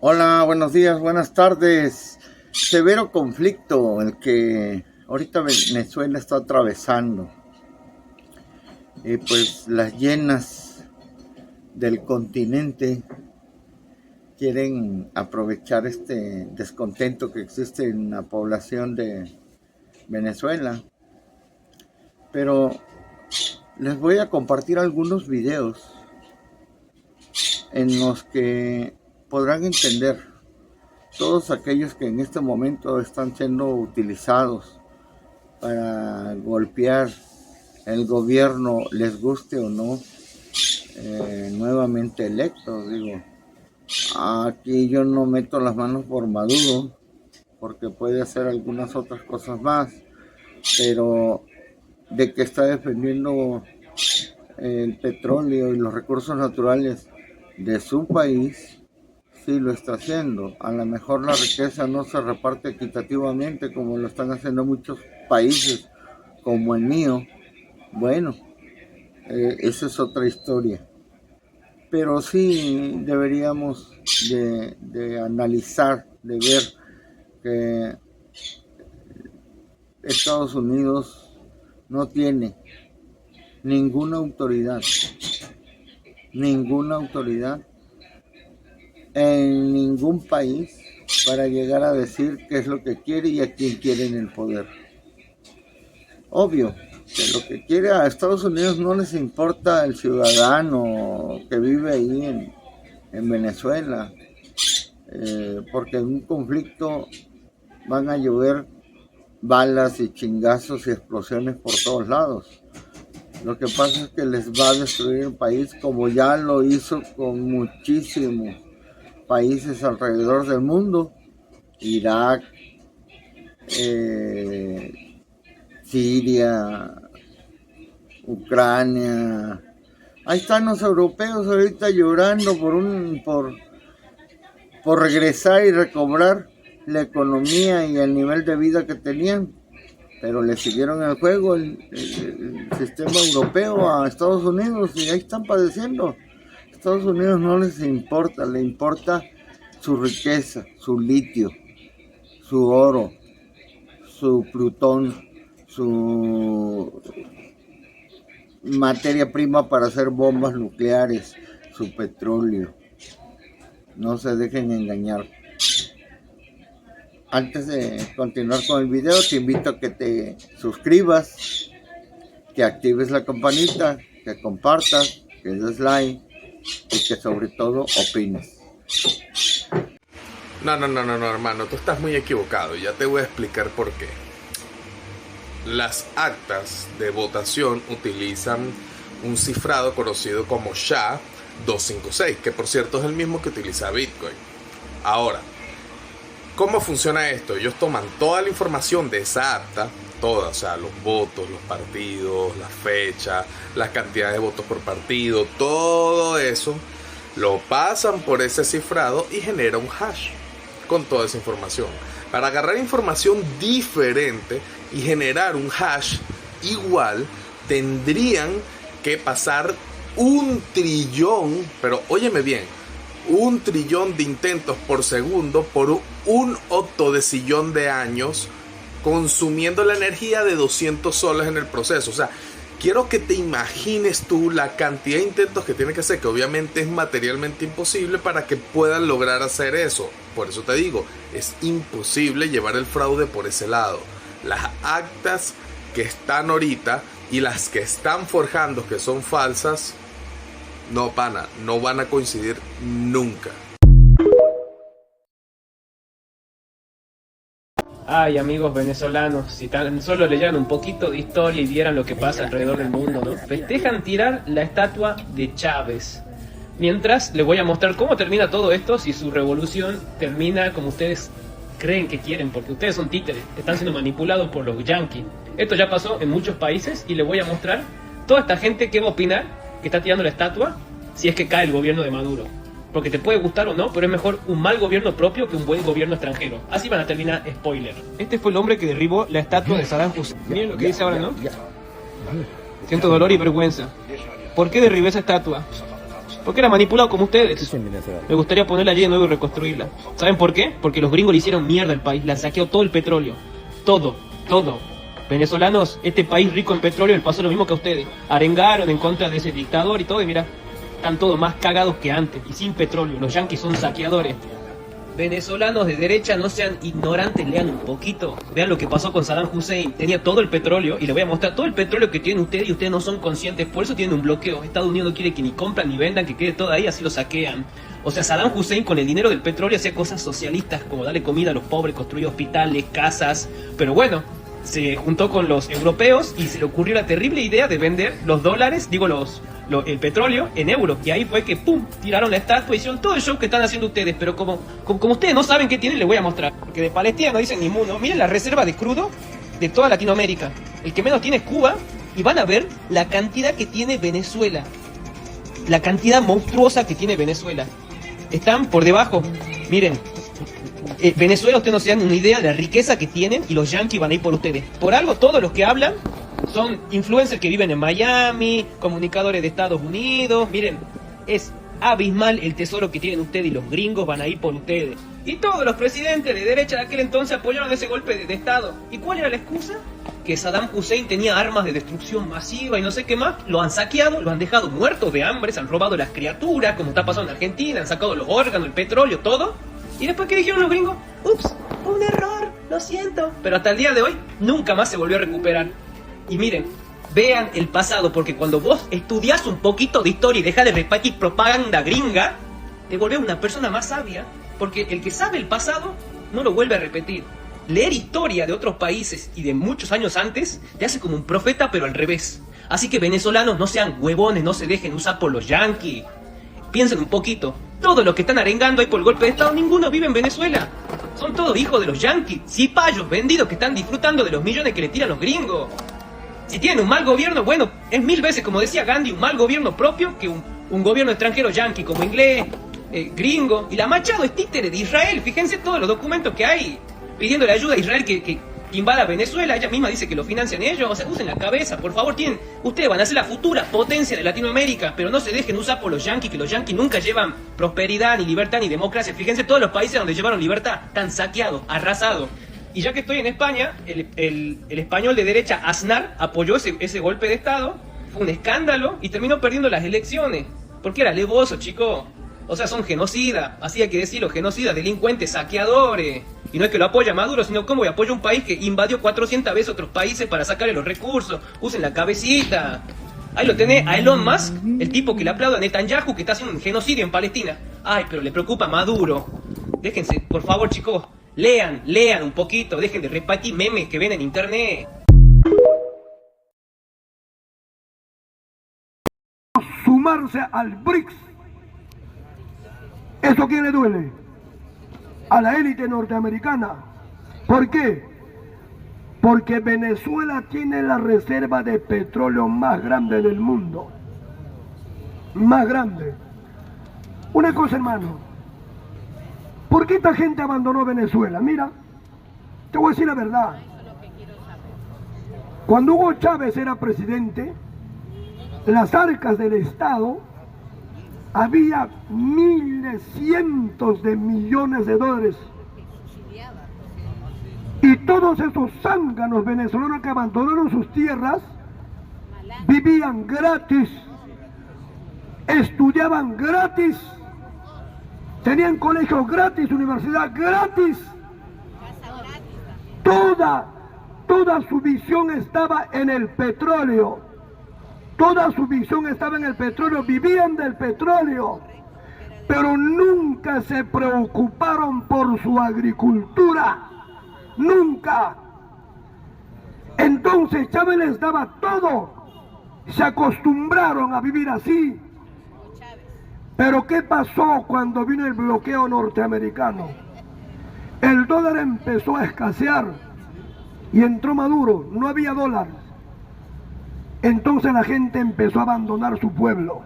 Hola, buenos días, buenas tardes. Severo conflicto el que ahorita Venezuela está atravesando. Pues las llenas del continente quieren aprovechar este descontento que existe en la población de Venezuela. Pero les voy a compartir algunos videos en los que podrán entender todos aquellos que en este momento están siendo utilizados para golpear el gobierno, les guste o no, nuevamente electos. Digo, aquí yo no meto las manos por Maduro, porque puede hacer algunas otras cosas más, pero de que está defendiendo el petróleo y los recursos naturales de su país, sí lo está haciendo. A lo mejor la riqueza no se reparte equitativamente como lo están haciendo muchos países como el mío. Bueno, esa es otra historia. Pero sí deberíamos de analizar, de ver que Estados Unidos no tiene ninguna autoridad en ningún país para llegar a decir qué es lo que quiere y a quién quiere en el poder. Obvio que lo que quiere a Estados Unidos no les importa el ciudadano que vive ahí en Venezuela, porque en un conflicto van a llover balas y chingazos y explosiones por todos lados. Lo que pasa es que les va a destruir el país, como ya lo hizo con muchísimos países alrededor del mundo: Irak, Siria, Ucrania. Ahí están los europeos ahorita llorando por regresar y recobrar la economía y el nivel de vida que tenían, pero le siguieron el juego el sistema europeo a Estados Unidos y ahí están padeciendo. Estados Unidos no les importa, le importa su riqueza, su litio, su oro, su plutón, su materia prima para hacer bombas nucleares, su petróleo. No se dejen engañar. Antes de continuar con el video, te invito a que te suscribas, que actives la campanita, que compartas, que des like y que sobre todo opines. No, hermano, tú estás muy equivocado. Ya te voy a explicar por qué. Las actas de votación utilizan un cifrado conocido como SHA-256, que por cierto es el mismo que utiliza Bitcoin. Ahora, ¿cómo funciona esto? Ellos toman toda la información de esa acta, toda, o sea, los votos, los partidos, la fecha, las cantidades de votos por partido, todo eso, lo pasan por ese cifrado y genera un hash con toda esa información. Para agarrar información diferente y generar un hash igual, tendrían que pasar 1 trillón, pero óyeme bien, 1 trillón de intentos por segundo por un octodecillón de años, consumiendo la energía de 200 soles en el proceso. O sea, quiero que te imagines tú la cantidad de intentos que tiene que hacer, que obviamente es materialmente imposible para que puedan lograr hacer eso. Por eso te digo, es imposible llevar el fraude por ese lado. Las actas que están ahorita y las que están forjando, que son falsas, no, pana, no van a coincidir nunca. Ay, amigos venezolanos, si tan solo leyeran un poquito de historia y vieran lo que pasa alrededor del mundo, ¿no? Festejan tirar la estatua de Chávez. Mientras les voy a mostrar cómo termina todo esto, si su revolución termina como ustedes creen que quieren, porque ustedes son títeres, están siendo manipulados por los yanquis. Esto ya pasó en muchos países y les voy a mostrar toda esta gente que va a opinar, que está tirando la estatua, si es que cae el gobierno de Maduro. Porque te puede gustar o no, pero es mejor un mal gobierno propio que un buen gobierno extranjero. Así van a terminar, spoiler. Este fue el hombre que derribó la estatua de Saddam Hussein. Miren lo que dice ahora, ¿no? Siento dolor y vergüenza. ¿Por qué derribé esa estatua? Porque era manipulado como ustedes. Me gustaría ponerla allí de nuevo y reconstruirla. ¿Saben por qué? Porque los gringos le hicieron mierda al país, le han saqueado todo el petróleo. Todo. Venezolanos, este país rico en petróleo, les pasó lo mismo que a ustedes. Arengaron en contra de ese dictador y todo, y mira, están todos más cagados que antes, y sin petróleo. Los yanquis son saqueadores. Venezolanos de derecha, no sean ignorantes, lean un poquito. Vean lo que pasó con Saddam Hussein. Tenía todo el petróleo, y les voy a mostrar todo el petróleo que tienen ustedes, y ustedes no son conscientes, por eso tienen un bloqueo. Estados Unidos no quiere que ni compran ni vendan, que quede todo ahí, así lo saquean. O sea, Saddam Hussein con el dinero del petróleo hacía cosas socialistas, como darle comida a los pobres, construir hospitales, casas. Pero bueno, se juntó con los europeos y se le ocurrió la terrible idea de vender los dólares, el petróleo en euros. Y ahí fue que ¡pum! Tiraron la estatua y hicieron todo el show que están haciendo ustedes. Pero como ustedes no saben qué tienen, les voy a mostrar. Porque de Palestina no dicen ni mundo. Miren la reserva de crudo de toda Latinoamérica. El que menos tiene es Cuba. Y van a ver la cantidad que tiene Venezuela. La cantidad monstruosa que tiene Venezuela. Están por debajo. Miren. Venezuela, ustedes no se dan una idea de la riqueza que tienen, y los yanquis van a ir por ustedes. Por algo, todos los que hablan son influencers que viven en Miami, comunicadores de Estados Unidos. Miren, es abismal el tesoro que tienen ustedes, y los gringos van a ir por ustedes. Y todos los presidentes de derecha de aquel entonces apoyaron ese golpe de Estado. ¿Y cuál era la excusa? Que Saddam Hussein tenía armas de destrucción masiva y no sé qué más. Lo han saqueado, lo han dejado muertos de hambre, se han robado las criaturas, como está pasando en Argentina, han sacado los órganos, el petróleo, todo. ¿Y después qué dijeron los gringos? Ups, un error, lo siento. Pero hasta el día de hoy nunca más se volvió a recuperar. Y miren, vean el pasado, porque cuando vos estudias un poquito de historia y dejas de repetir propaganda gringa, te volvés una persona más sabia, porque el que sabe el pasado no lo vuelve a repetir. Leer historia de otros países y de muchos años antes te hace como un profeta, pero al revés. Así que venezolanos, no sean huevones, no se dejen usar por los yanquis. Piensen un poquito. Todos los que están arengando ahí por el golpe de Estado, ninguno vive en Venezuela. Son todos hijos de los yanquis, cipayos vendidos que están disfrutando de los millones que le tiran los gringos. Si tienen un mal gobierno, bueno, es 1000 veces, como decía Gandhi, un mal gobierno propio que un gobierno extranjero yanqui, como inglés, gringo. Y la Machado es títere de Israel. Fíjense todos los documentos que hay pidiéndole ayuda a Israel que invada Venezuela. Ella misma dice que lo financian ellos. O sea, usen la cabeza, por favor. Ustedes van a ser la futura potencia de Latinoamérica, pero no se dejen usar por los yanquis, que los yanquis nunca llevan prosperidad, ni libertad, ni democracia. Fíjense todos los países donde llevaron libertad, están saqueados, arrasados. Y ya que estoy en España, el español de derecha Aznar apoyó ese golpe de Estado. Fue un escándalo y terminó perdiendo las elecciones. Porque era alevoso, chico. O sea, son genocidas, así hay que decirlo, genocidas, delincuentes, saqueadores. Y no es que lo apoya Maduro, sino como apoya un país que invadió 400 veces otros países para sacarle los recursos. Usen la cabecita. Ahí lo tenés a Elon Musk, el tipo que le aplaude a Netanyahu, que está haciendo un genocidio en Palestina. Ay, pero le preocupa Maduro. Déjense, por favor, chicos, lean un poquito, dejen de repartir memes que ven en internet. Sumarse al BRICS. ¿Eso a quién le duele? A la élite norteamericana. ¿Por qué? Porque Venezuela tiene la reserva de petróleo más grande del mundo. Más grande. Una cosa, hermano. ¿Por qué esta gente abandonó Venezuela? Mira, te voy a decir la verdad. Cuando Hugo Chávez era presidente, las arcas del Estado había miles, cientos de millones de dólares. Y todos esos zánganos venezolanos que abandonaron sus tierras vivían gratis, estudiaban gratis, tenían colegios gratis, universidad gratis. Toda su visión estaba en el petróleo. Toda su visión estaba en el petróleo, vivían del petróleo, pero nunca se preocuparon por su agricultura, nunca. Entonces Chávez les daba todo, se acostumbraron a vivir así. Pero ¿qué pasó cuando vino el bloqueo norteamericano? El dólar empezó a escasear y entró Maduro, no había dólar. Entonces la gente empezó a abandonar su pueblo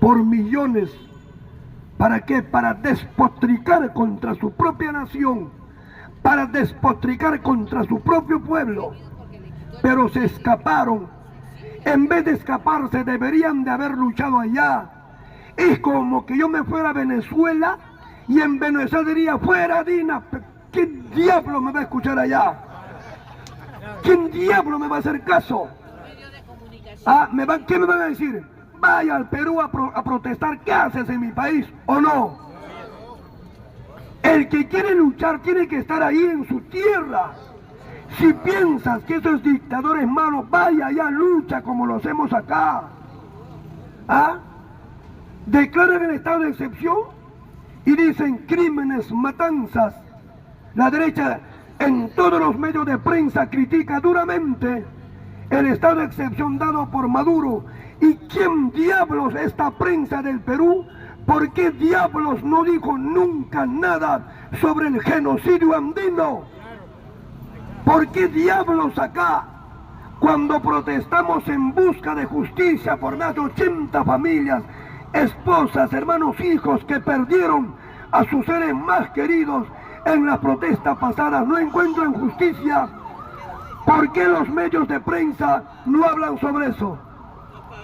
por millones. ¿Para qué? Para despotricar contra su propia nación, para despotricar contra su propio pueblo. Pero se escaparon. En vez de escaparse, deberían de haber luchado allá Es como que yo me fuera a Venezuela y en Venezuela diría, fuera Dina, ¿quién diablo me va a escuchar allá? ¿Quién diablo me va a hacer caso? ¿Qué me van a decir? Vaya al Perú a protestar, ¿qué haces en mi país? ¿O no? El que quiere luchar tiene que estar ahí en su tierra. Si piensas que esos dictadores malos, vaya allá, lucha como lo hacemos acá. Declaran el estado de excepción y dicen crímenes, matanzas. La derecha en todos los medios de prensa critica duramente el estado de excepción dado por Maduro. ¿Y quién diablos esta prensa del Perú? ¿Por qué diablos no dijo nunca nada sobre el genocidio andino? ¿Por qué diablos acá, cuando protestamos en busca de justicia por más de 80 familias, esposas, hermanos, hijos que perdieron a sus seres más queridos en la protesta pasada, no encuentran justicia? ¿Por qué los medios de prensa no hablan sobre eso?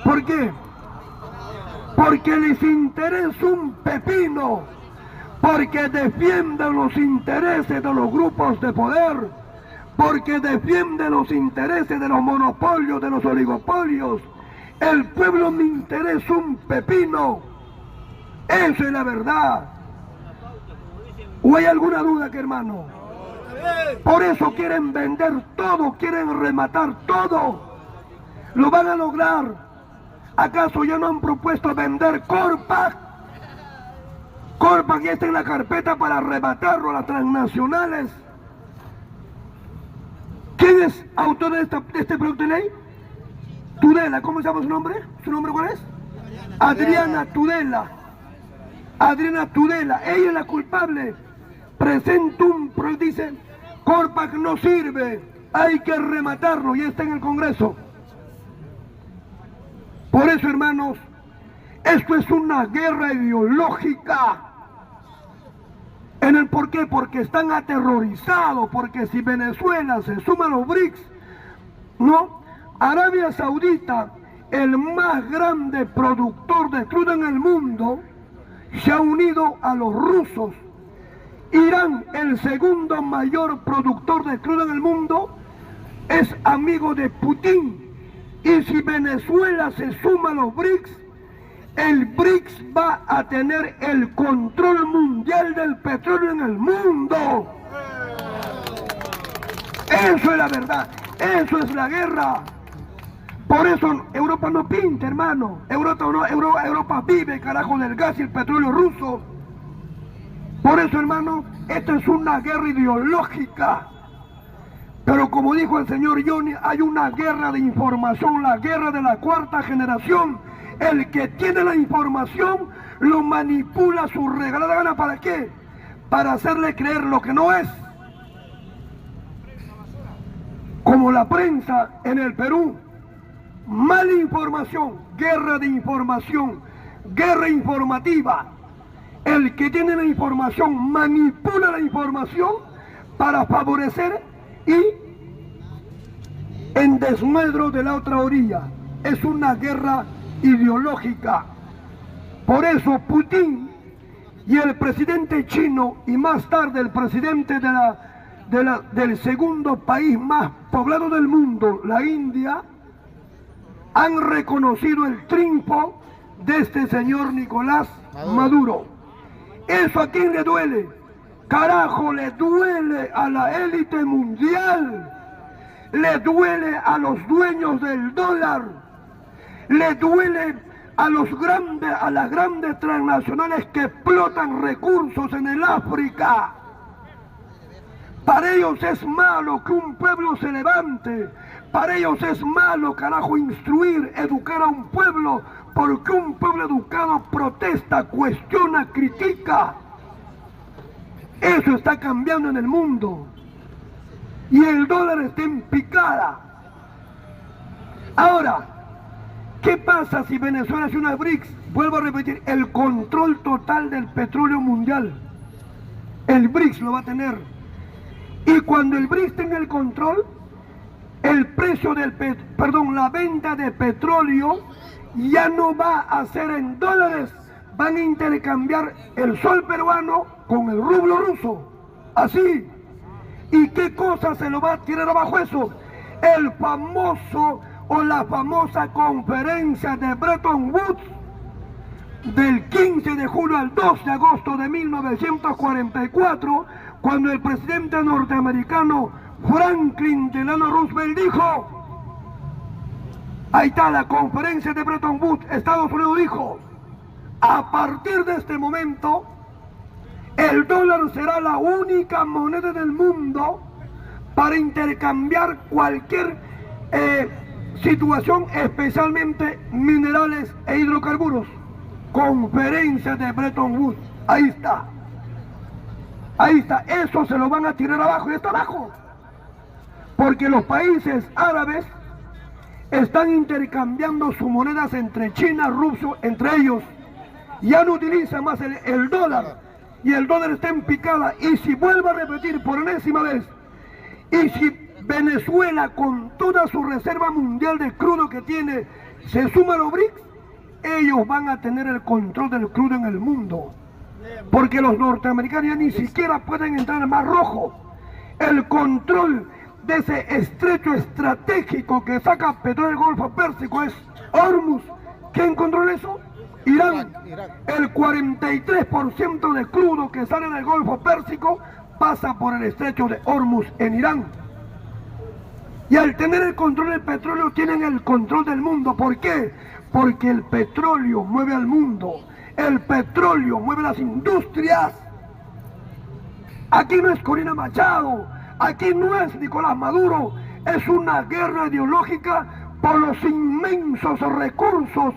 ¿Por qué? Porque les interesa un pepino, porque defienden los intereses de los grupos de poder, porque defienden los intereses de los monopolios, de los oligopolios. El pueblo me interesa un pepino. Eso es la verdad. ¿O hay alguna duda, que hermano? Por eso quieren vender todo, quieren rematar todo. Lo van a lograr. ¿Acaso ya no han propuesto vender Corpac? Corpac ya está en la carpeta para arrebatarlo a las transnacionales. ¿Quién es autor de este proyecto de ley? Tudela, ¿cómo se llama su nombre? ¿Su nombre cuál es? Adriana Tudela. Adriana Tudela, ella es la culpable. Presenta un proyecto, dice, Corpac no sirve, hay que rematarlo, ya está en el Congreso. Por eso, hermanos, esto es una guerra ideológica. ¿En el por qué? Porque están aterrorizados, porque si Venezuela se suma a los BRICS, ¿no? Arabia Saudita, el más grande productor de crudo en el mundo, se ha unido a los rusos. Irán, el segundo mayor productor de crudo en el mundo, es amigo de Putin. Y si Venezuela se suma a los BRICS, el BRICS va a tener el control mundial del petróleo en el mundo. Eso es la verdad, eso es la guerra. Por eso Europa no pinta, hermano. Europa vive, carajo, del gas y el petróleo ruso. Por eso, hermano, esto es una guerra ideológica. Pero como dijo el señor Johnny, hay una guerra de información, la guerra de la cuarta generación. El que tiene la información lo manipula a su regalada gana. ¿Para qué? Para hacerle creer lo que no es. Como la prensa en el Perú. Mala información, guerra de información, guerra informativa. El que tiene la información manipula la información para favorecer y en desmedro de la otra orilla. Es una guerra ideológica. Por eso Putin y el presidente chino y más tarde el presidente del segundo país más poblado del mundo, la India, han reconocido el triunfo de este señor Nicolás Maduro. ¿Eso a quién le duele? Carajo, le duele a la élite mundial, le duele a los dueños del dólar, le duele a las grandes transnacionales que explotan recursos en el África. Para ellos es malo que un pueblo se levante, para ellos es malo, carajo, instruir, educar a un pueblo, porque un pueblo educado protesta, cuestiona, critica. Eso está cambiando en el mundo. Y el dólar está en picada. Ahora, ¿qué pasa si Venezuela hace una BRICS? Vuelvo a repetir, el control total del petróleo mundial. El BRICS lo va a tener. Y cuando el BRICS tenga el control, el precio la venta de petróleo ya no va a ser en dólares, van a intercambiar el sol peruano con el rublo ruso. Así. ¿Y qué cosa se lo va a tirar abajo eso? El famoso o la famosa conferencia de Bretton Woods del 15 de julio al 2 de agosto de 1944, cuando el presidente norteamericano Franklin Delano Roosevelt dijo, ahí está la conferencia de Bretton Woods, Estados Unidos dijo, a partir de este momento, el dólar será la única moneda del mundo para intercambiar cualquier situación, especialmente minerales e hidrocarburos. Conferencia de Bretton Woods, ahí está. Ahí está, eso se lo van a tirar abajo y está abajo. Porque los países árabes están intercambiando sus monedas entre China, Rusia, entre ellos. Ya no utilizan más el dólar. Y el dólar está en picada. Y si vuelvo a repetir por enésima vez, y si Venezuela con toda su reserva mundial de crudo que tiene se suma a los BRICS, ellos van a tener el control del crudo en el mundo. Porque los norteamericanos ya ni siquiera pueden entrar al Mar Rojo. El control de ese estrecho estratégico que saca petróleo del Golfo Pérsico es Hormuz. ¿Quién controla eso? Irán. El 43% de crudo que sale del Golfo Pérsico pasa por el estrecho de Hormuz en Irán. Y al tener el control del petróleo tienen el control del mundo. ¿Por qué? Porque el petróleo mueve al mundo. El petróleo mueve las industrias. Aquí no es Corina Machado, aquí no es Nicolás Maduro, es una guerra ideológica por los inmensos recursos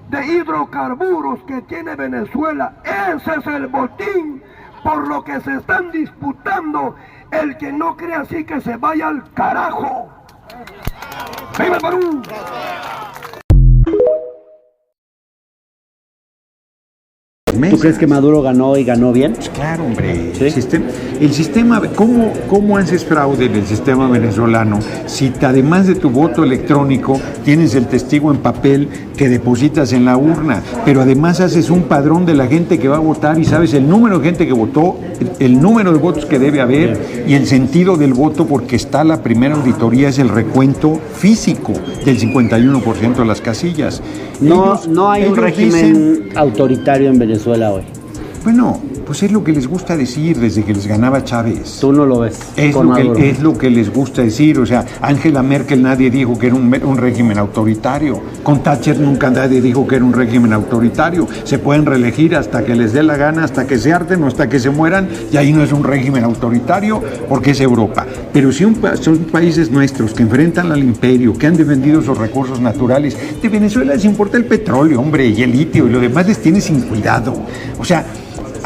de hidrocarburos que tiene Venezuela. Ese es el botín por lo que se están disputando. El que no cree así, que se vaya al carajo. ¡Viva el Perú! ¿Tú crees que Maduro ganó y ganó bien? Claro, hombre. ¿Sí? El sistema, ¿cómo haces fraude en el sistema venezolano si además de tu voto electrónico tienes el testigo en papel que depositas en la urna, pero además haces un padrón de la gente que va a votar y sabes el número de gente que votó, el número de votos que debe haber y el sentido del voto, porque está la primera auditoría, es el recuento físico del 51% de las casillas. No hay un régimen autoritario en Venezuela hoy. Bueno, pues es lo que les gusta decir desde que les ganaba Chávez. Tú no lo ves. Es lo que les gusta decir. O sea, Angela Merkel nadie dijo que era un régimen autoritario. Con Thatcher nunca nadie dijo que era un régimen autoritario. Se pueden reelegir hasta que les dé la gana, hasta que se harten o hasta que se mueran, y ahí no es un régimen autoritario porque es Europa. Pero si son países nuestros que enfrentan al imperio, que han defendido sus recursos naturales, de Venezuela les importa el petróleo, hombre, y el litio, y lo demás les tiene sin cuidado. O sea,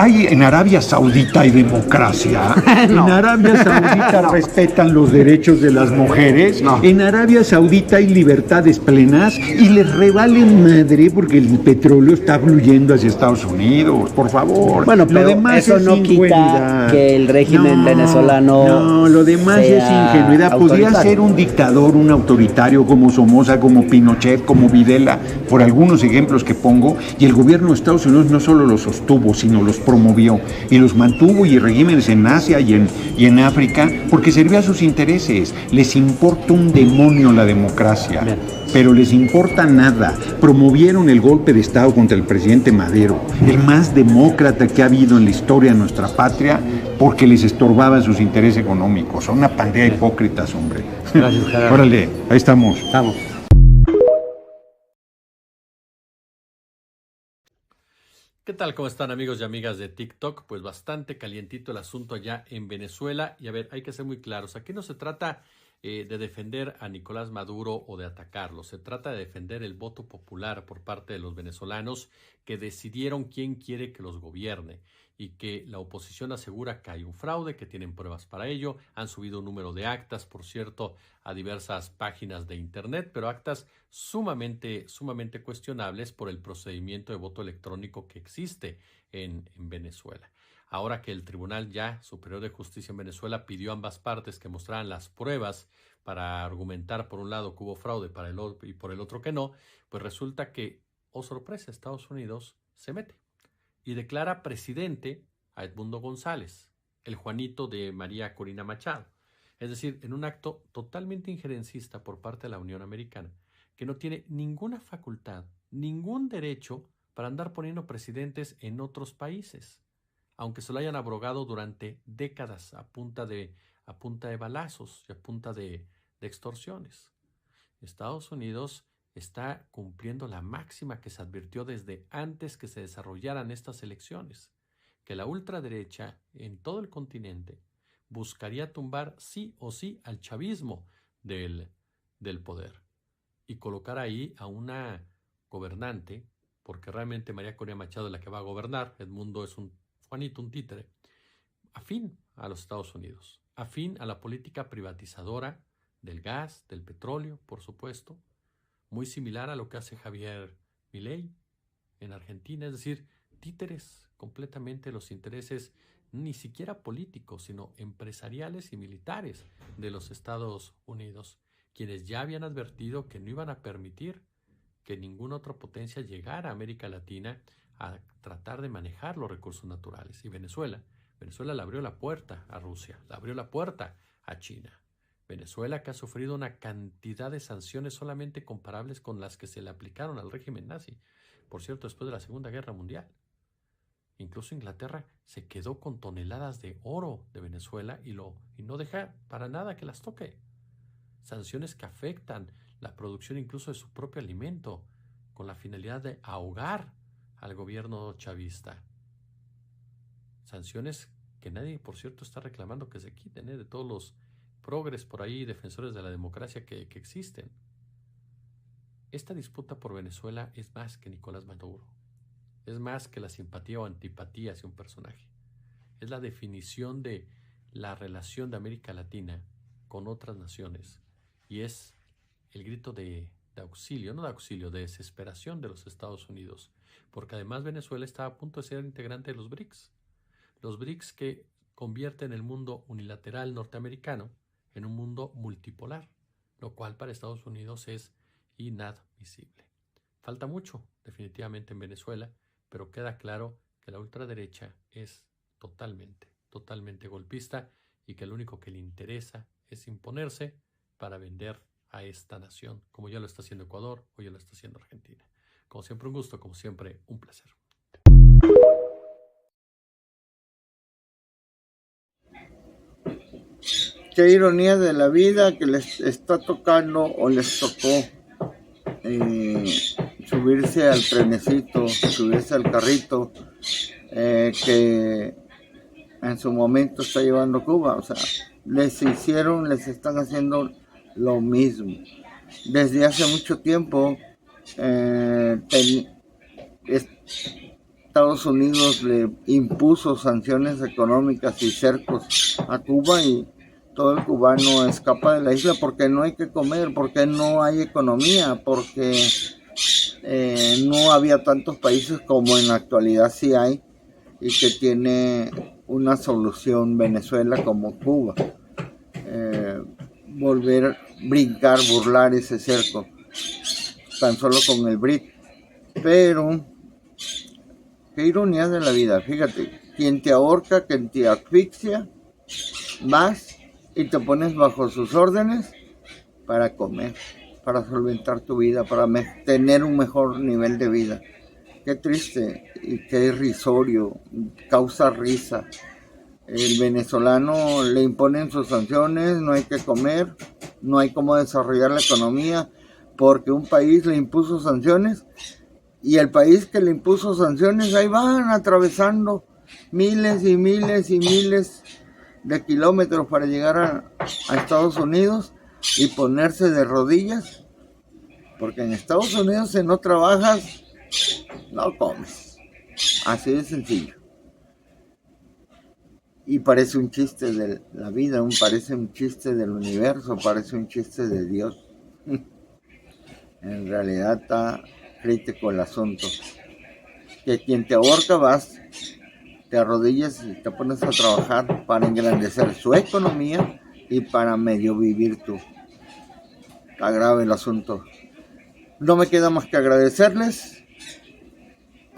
en Arabia Saudita hay democracia. No. En Arabia Saudita respetan los derechos de las mujeres. No. En Arabia Saudita hay libertades plenas y les revalen madre porque el petróleo está fluyendo hacia Estados Unidos. Por favor. Bueno, pero lo demás eso no quita que el régimen venezolano. No, lo demás es ingenuidad. Podría ser un dictador, un autoritario como Somoza, como Pinochet, como Videla, por algunos ejemplos que pongo. Y el gobierno de Estados Unidos no solo los sostuvo, sino los promovió y los mantuvo, y regímenes en Asia y en África, porque servía a sus intereses. Les importa un demonio la democracia. Bien. Pero les importa nada. Promovieron el golpe de Estado contra el presidente Madero, el más demócrata que ha habido en la historia de nuestra patria, porque les estorbaban sus intereses económicos. Son una pandilla de hipócritas, hombre. Gracias, Gerardo. Órale, ahí estamos. Estamos. ¿Qué tal? ¿Cómo están, amigos y amigas de TikTok? Pues bastante calientito el asunto allá en Venezuela. Y a ver, hay que ser muy claros. Aquí no se trata de defender a Nicolás Maduro o de atacarlo. Se trata de defender el voto popular por parte de los venezolanos que decidieron quién quiere que los gobierne, y que la oposición asegura que hay un fraude, que tienen pruebas para ello. Han subido un número de actas, por cierto, a diversas páginas de internet, pero actas sumamente cuestionables por el procedimiento de voto electrónico que existe en Venezuela. Ahora que el Tribunal Superior de Justicia en Venezuela pidió a ambas partes que mostraran las pruebas para argumentar por un lado que hubo fraude y por el otro que no, pues resulta que, oh sorpresa, Estados Unidos se mete. y declara presidente a Edmundo González, el Juanito de María Corina Machado. Es decir, en un acto totalmente injerencista por parte de la Unión Americana, que no tiene ninguna facultad, ningún derecho para andar poniendo presidentes en otros países, aunque se lo hayan abrogado durante décadas a punta de balazos y a punta de extorsiones. Estados Unidos está cumpliendo la máxima que se advirtió desde antes que se desarrollaran estas elecciones, que la ultraderecha en todo el continente buscaría tumbar sí o sí al chavismo del poder y colocar ahí a una gobernante, porque realmente María Corina Machado es la que va a gobernar, Edmundo es un Juanito, un títere, afín a los Estados Unidos, afín a la política privatizadora del gas, del petróleo, por supuesto, muy similar a lo que hace Javier Milei en Argentina, es decir, títeres completamente los intereses ni siquiera políticos, sino empresariales y militares de los Estados Unidos, quienes ya habían advertido que no iban a permitir que ninguna otra potencia llegara a América Latina a tratar de manejar los recursos naturales. Y Venezuela le abrió la puerta a Rusia, le abrió la puerta a China. Venezuela, que ha sufrido una cantidad de sanciones solamente comparables con las que se le aplicaron al régimen nazi, por cierto, después de la Segunda Guerra Mundial. Incluso Inglaterra se quedó con toneladas de oro de Venezuela y no deja para nada que las toque. Sanciones que afectan la producción incluso de su propio alimento, con la finalidad de ahogar al gobierno chavista. Sanciones que nadie, por cierto, está reclamando que se quiten, de todos los progres por ahí, defensores de la democracia que existen. Esta disputa por Venezuela es más que Nicolás Maduro. Es más que la simpatía o antipatía hacia un personaje. Es la definición de la relación de América Latina con otras naciones. Y es el grito de auxilio, no de auxilio, de desesperación de los Estados Unidos. Porque además Venezuela está a punto de ser integrante de los BRICS. Los BRICS que convierten el mundo unilateral norteamericano en un mundo multipolar, lo cual para Estados Unidos es inadmisible. Falta mucho, definitivamente, en Venezuela, pero queda claro que la ultraderecha es totalmente golpista y que lo único que le interesa es imponerse para vender a esta nación, como ya lo está haciendo Ecuador o ya lo está haciendo Argentina. Como siempre un gusto, como siempre un placer. Qué ironía de la vida que les está tocando o les tocó subirse al trenecito, subirse al carrito que en su momento está llevando Cuba. O sea, les están haciendo lo mismo. Desde hace mucho tiempo Estados Unidos le impuso sanciones económicas y cercos a Cuba y todo el cubano escapa de la isla porque no hay que comer, porque no hay economía, porque no había tantos países como en la actualidad sí hay y que tiene una solución Venezuela como Cuba. Brincar, burlar ese cerco, tan solo con el BRIC. Pero, qué ironía de la vida, fíjate, quien te ahorca, quien te asfixia, vas y te pones bajo sus órdenes para comer, para solventar tu vida, para tener un mejor nivel de vida. Qué triste y qué irrisorio, causa risa. El venezolano le imponen sus sanciones, no hay que comer, no hay cómo desarrollar la economía, porque un país le impuso sanciones y el país que le impuso sanciones ahí van atravesando miles y miles y miles de kilómetros para llegar a Estados Unidos y ponerse de rodillas, porque en Estados Unidos si no trabajas, no comes. Así de sencillo. Y parece un chiste de la vida, parece un chiste del universo, parece un chiste de Dios. En realidad está crítico el asunto. Que quien te ahorca vas, te arrodillas y te pones a trabajar para engrandecer su economía y para medio vivir tú. Está grave el asunto. No me queda más que agradecerles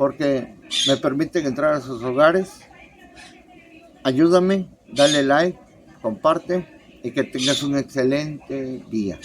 porque me permiten entrar a sus hogares. Ayúdame, dale like, comparte y que tengas un excelente día.